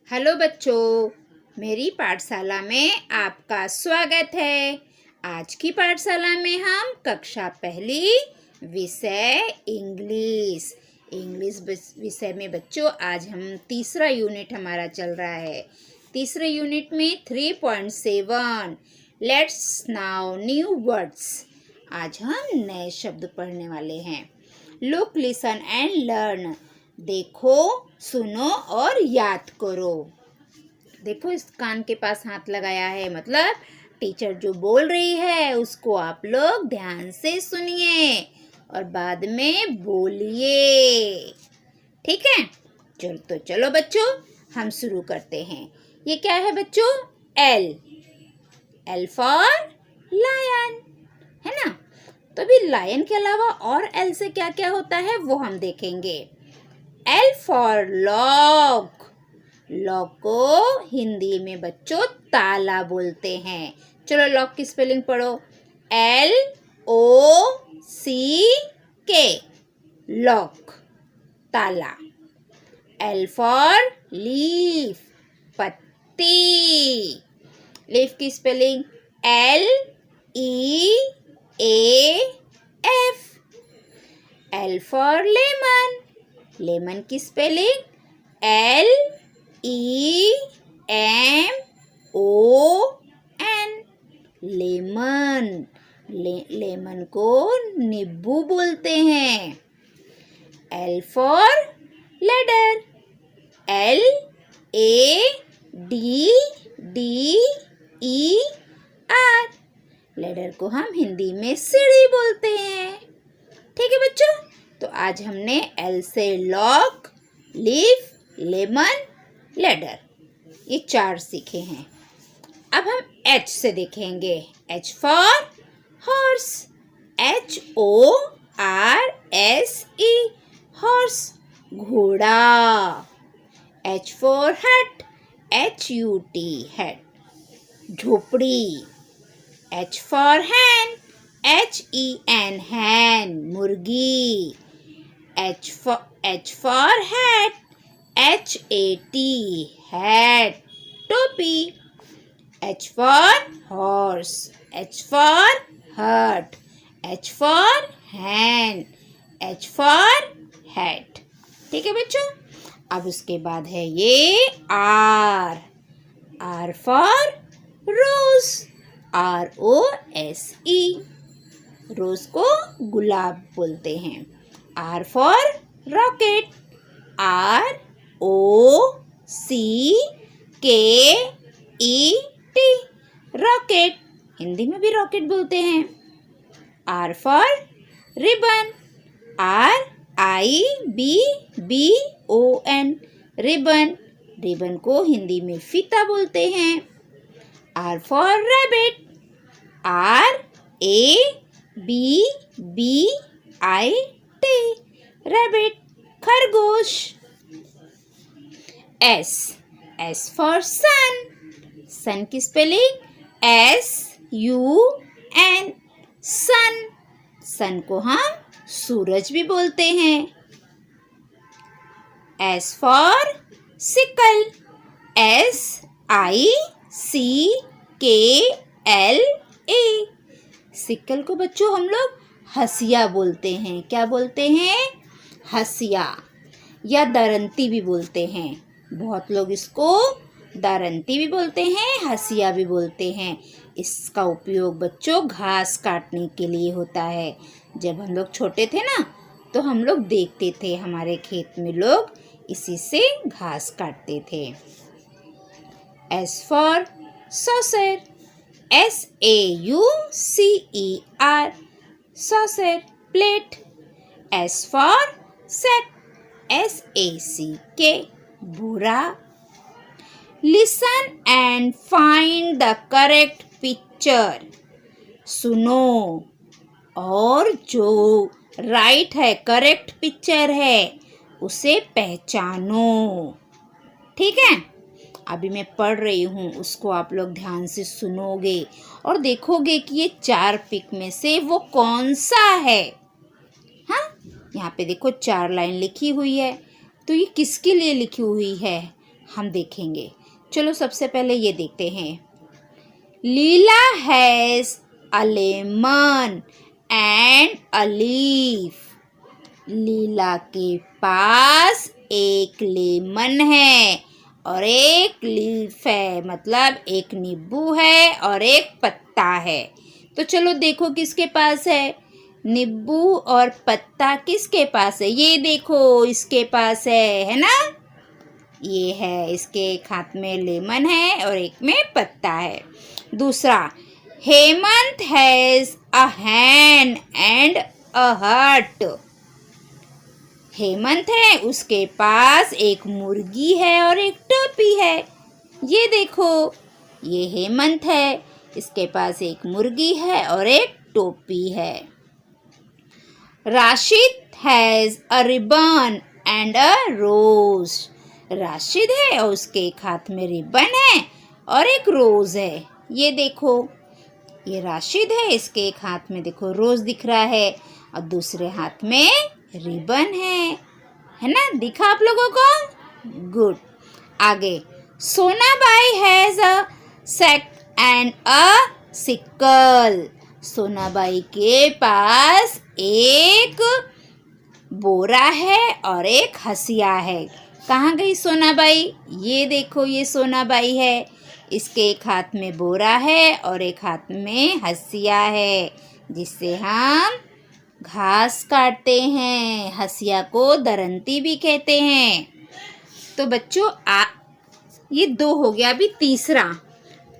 Hello बच्चों, मेरी पाठशाला में आपका स्वागत है। आज की पाठशाला में हम कक्षा पहली विषय इंग्लिश विषय में बच्चों आज हम तीसरा यूनिट हमारा चल रहा है। तीसरे यूनिट में 3.7 लेट्स नाउ न्यू वर्ड्स। आज हम नए शब्द पढ़ने वाले हैं। Look, listen and learn. देखो, सुनो और याद करो। देखो, इस कान के पास हाथ लगाया है, मतलब टीचर जो बोल रही है उसको आप लोग ध्यान से सुनिए और बाद में बोलिए। ठीक है, चलो बच्चों, हम शुरू करते हैं। ये क्या है बच्चों? एल फॉर लायन, है ना? तो अभी लायन के अलावा और एल से क्या क्या होता है वो हम देखेंगे। L for lock. लॉक को हिंदी में बच्चों ताला बोलते हैं। चलो लॉक की स्पेलिंग पढ़ो। LOCK, लॉक, ताला। एल फॉर लीफ, पत्ती। लीफ की spelling LEAF। L for lemon. Lemon की स्पेलिंग LEMON, लेमन। लेमन को नींबू बोलते हैं। L for ladder. LADDER। Ladder को हम हिंदी में सीढ़ी बोलते हैं। ठीक है बच्चों, तो आज हमने एल से लॉक, लीफ, लेमन, लैडर, ये 4 सीखे हैं। अब हम एच से देखेंगे। H for horse. HORSE, horse, घोड़ा। एच फॉर हट। HUT, हट, झोपड़ी। H for hen. HEN, हैन, मुर्गी। H for hat। HAT, hat, टोपी। H for horse। H for hut। H for hand। H for hat। ठीक है बच्चों, अब उसके बाद है ये R for rose। ROSE, रोज को गुलाब बोलते हैं। R for rocket। ROCKET, rocket, Hindi में भी रॉकेट बोलते हैं। R for ribbon। RIBBON, ribbon, ribbon को हिंदी में फीता बोलते हैं। R for rabbit। RABBIT, rabbit, खरगोश। S for sun। सन की स्पेलिंग SUN, सन। सन को हम सूरज भी बोलते हैं। S for sickle। SICKLA, sickle को बच्चों हम लोग हसिया बोलते हैं। क्या बोलते हैं? हसिया, या दरंती भी बोलते हैं। बहुत लोग इसको दरंती भी बोलते हैं, हसिया भी बोलते हैं। इसका उपयोग बच्चों घास काटने के लिए होता है। जब हम लोग छोटे थे ना, तो हम लोग देखते थे हमारे खेत में लोग इसी से घास काटते थे। S for saucer। SAUCER, saucer, plate. S for sack। SACK, Bora. Listen and find the correct picture। सुनो और जो राइट है, करेक्ट पिक्चर है, उसे पहचानो। ठीक है, अभी मैं पढ़ रही हूँ, उसको आप लोग ध्यान से सुनोगे और देखोगे कि ये 4 पिक में से वो कौन सा है। हाँ, यहाँ पे देखो 4 लाइन लिखी हुई है, तो ये किसके लिए लिखी हुई है? हम देखेंगे। चलो सबसे पहले ये देखते हैं। Leela has a lemon and a leaf. Leela के पास एक लेमन है और एक लीफ है, मतलब एक नींबू है और एक पत्ता है। तो चलो देखो किसके पास है। नींबू और पत्ता किसके पास है? ये देखो इसके पास है ना। ये है, इसके एक हाथ में लेमन है और एक में पत्ता है। दूसरा, Hemant has a hand and a heart. Hemant है, उसके पास एक मुर्गी है और एक टोपी है। ये देखो, ये हेमंत है, इसके पास एक मुर्गी है और एक टोपी है। Rashid has a ribbon and a rose. Rashid है और उसके एक हाथ में रिबन है और एक रोज है। ये देखो, ये राशिद है, इसके एक हाथ में देखो रोज दिख रहा है और दूसरे हाथ में रिबन है ना। दिखा आप लोगों को? गुड। आगे, Sonabai has a sack and a sickle. Sonabai के पास एक बोरा है और एक हसिया है। कहाँ गई सोनाबाई? ये देखो, ये सोनाबाई है, इसके एक हाथ में बोरा है और एक हाथ में हसिया है, जिससे हम घास काटते हैं। हसिया को दरंती भी कहते हैं। तो बच्चों, ये दो हो गया। अभी तीसरा,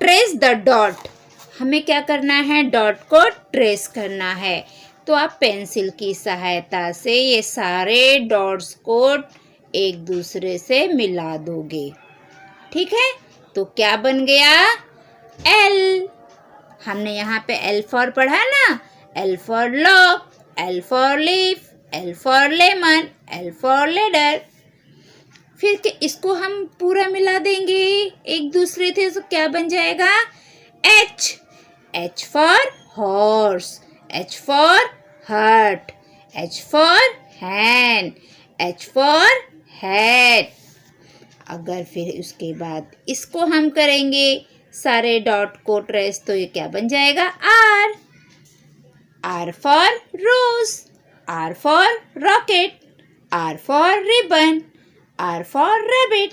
ट्रेस द डॉट। हमें क्या करना है? डॉट को ट्रेस करना है। तो आप पेंसिल की सहायता से ये सारे डॉट्स को एक दूसरे से मिला दोगे। ठीक है? तो क्या बन गया? एल। हमने यहाँ पे एल फॉर पढ़ा ना। L for lock, L for leaf, L for lemon, L for ladder. फिर इसको हम पूरा मिला देंगे एक दूसरे से, तो क्या बन जाएगा? H. H for horse, H for heart, H for hand, H for head. अगर फिर उसके बाद इसको हम करेंगे सारे डॉट को ट्रेस, तो ये क्या बन जाएगा? R. R for rose, R for rocket, R for ribbon, R for rabbit.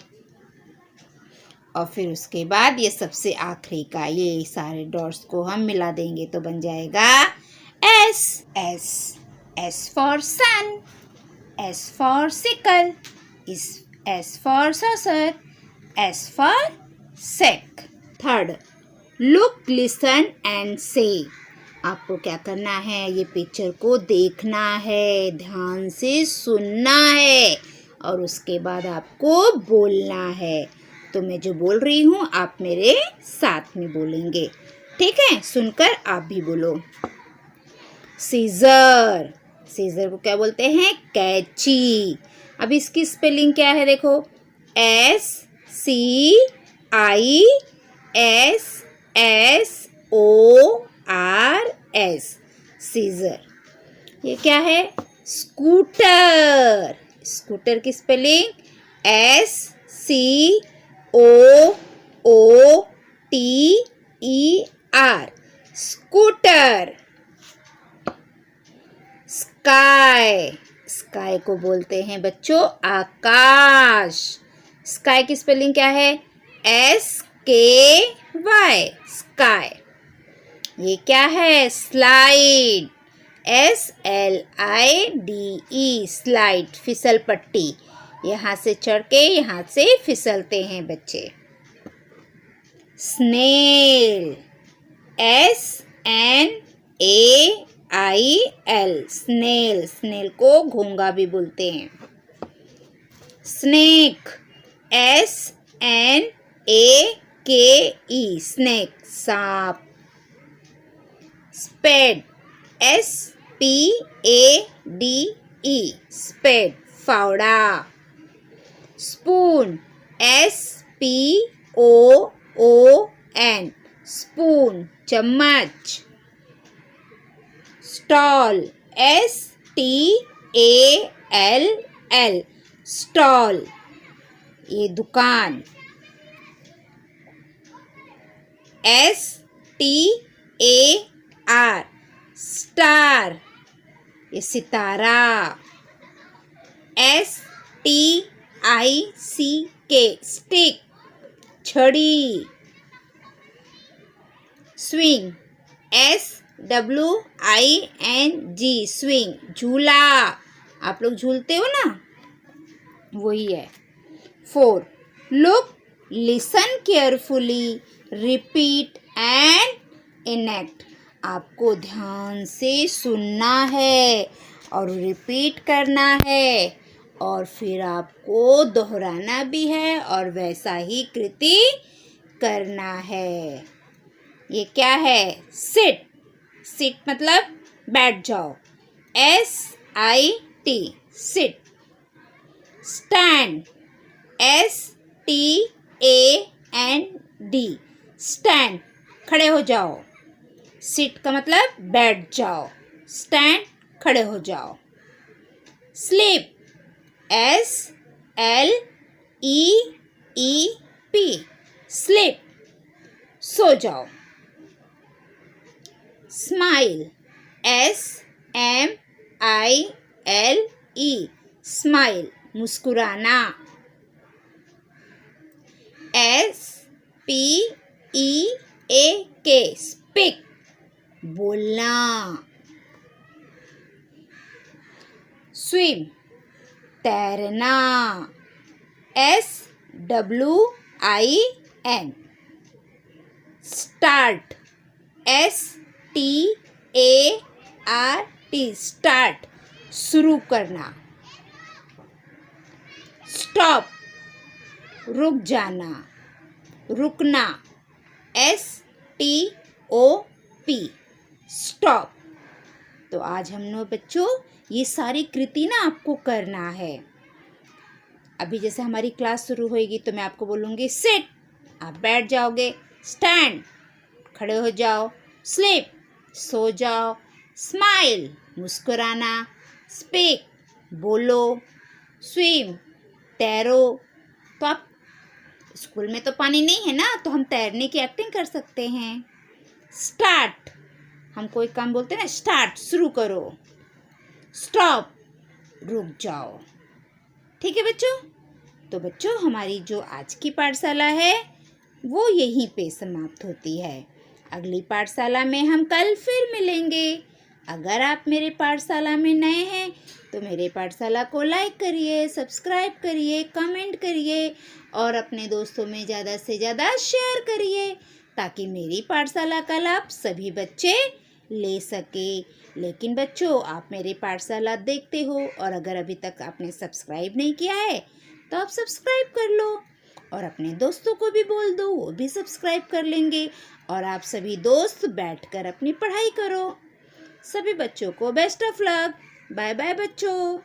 और फिर उसके बाद ये सबसे आखिरी का, ये सारे डॉट्स को हम मिला देंगे तो बन जाएगा S. S. S for sun, S for sickle, S for saucer, S for sack. Third, look, listen and say. आपको क्या करना है? ये पिक्चर को देखना है, ध्यान से सुनना है और उसके बाद आपको बोलना है। तो मैं जो बोल रही हूँ आप मेरे साथ में बोलेंगे। ठीक है? सुनकर आप भी बोलो। सीजर। सीजर को क्या बोलते हैं? कैंची। अब इसकी स्पेलिंग क्या है? देखो, SCISSORS। सीजर। ये क्या है? स्कूटर। स्कूटर की spelling SCOOTER। Scooter. Sky. Sky को बोलते हैं बच्चों आकाश। स्काई की स्पेलिंग क्या है? SKY। स्काई। ये क्या है? स्लाइड। SLIDE। स्लाइड, फिसल पट्टी। यहाँ से चढ़ के यहाँ से फिसलते हैं बच्चे। स्नेल। SNAIL। स्नेल। स्नेल को घोंगा भी बोलते हैं। स्नेक। SNAKE। स्नेक, सांप। स्पेड। SPADE। स्पेड, फावड़ा। स्पून। SPOON। स्पून, चम्मच। स्टॉल। STALL। स्टॉल। ये दुकान। STAR स्टार, ये सितारा। STICK स्टिक, छड़ी। स्विंग, SWING स्विंग, झूला। आप लोग झूलते हो ना, वही है। 4 look, listen carefully, repeat and enact. आपको ध्यान से सुनना है और रिपीट करना है और फिर आपको दोहराना भी है और वैसा ही कृति करना है। ये क्या है? सिट। सिट मतलब बैठ जाओ। SIT sit. Stand, STAND stand, खड़े हो जाओ। सिट का मतलब बैठ जाओ, स्टैंड खड़े हो जाओ। स्लीप, SLEEP स्लीप, सो जाओ। स्माइल, SMILE स्माइल, मुस्कुराना। SPEAK स्पीक, बोलना। स्विम, तैरना। SWIN स्टार्ट, START स्टार्ट, शुरू करना। स्टॉप, रुक जाना, रुकना। STOP stop. तो आज हम लोग बच्चों ये सारी कृति ना आपको करना है। अभी जैसे हमारी क्लास शुरू होएगी तो मैं आपको बोलूँगी सिट, आप बैठ जाओगे। स्टैंड, खड़े हो जाओ। स्लीप, सो जाओ। स्माइल, मुस्कुराना। स्पीक, बोलो। स्विम, तैरो। तो आप स्कूल में तो पानी नहीं है ना, तो हम तैरने की एक्टिंग कर सकते हैं। स्टार्ट, हम कोई काम बोलते हैं ना, स्टार्ट शुरू करो। स्टॉप, रुक जाओ। ठीक है बच्चों? तो बच्चों हमारी जो आज की पाठशाला है वो यहीं पे समाप्त होती है। अगली पाठशाला में हम कल फिर मिलेंगे। अगर आप मेरे पाठशाला में नए हैं तो मेरे पाठशाला को लाइक करिए, सब्सक्राइब करिए, कमेंट करिए और अपने दोस्तों में ज़्यादा से ज़्यादा शेयर करिए ताकि मेरी पाठशाला का लाभ सभी बच्चे ले सके। लेकिन बच्चों आप मेरे पाठशाला देखते हो और अगर अभी तक आपने सब्सक्राइब नहीं किया है तो आप सब्सक्राइब कर लो और अपने दोस्तों को भी बोल दो, वो भी सब्सक्राइब कर लेंगे और आप सभी दोस्त बैठकर अपनी पढ़ाई करो। सभी बच्चों को best of luck. Bye bye बच्चों।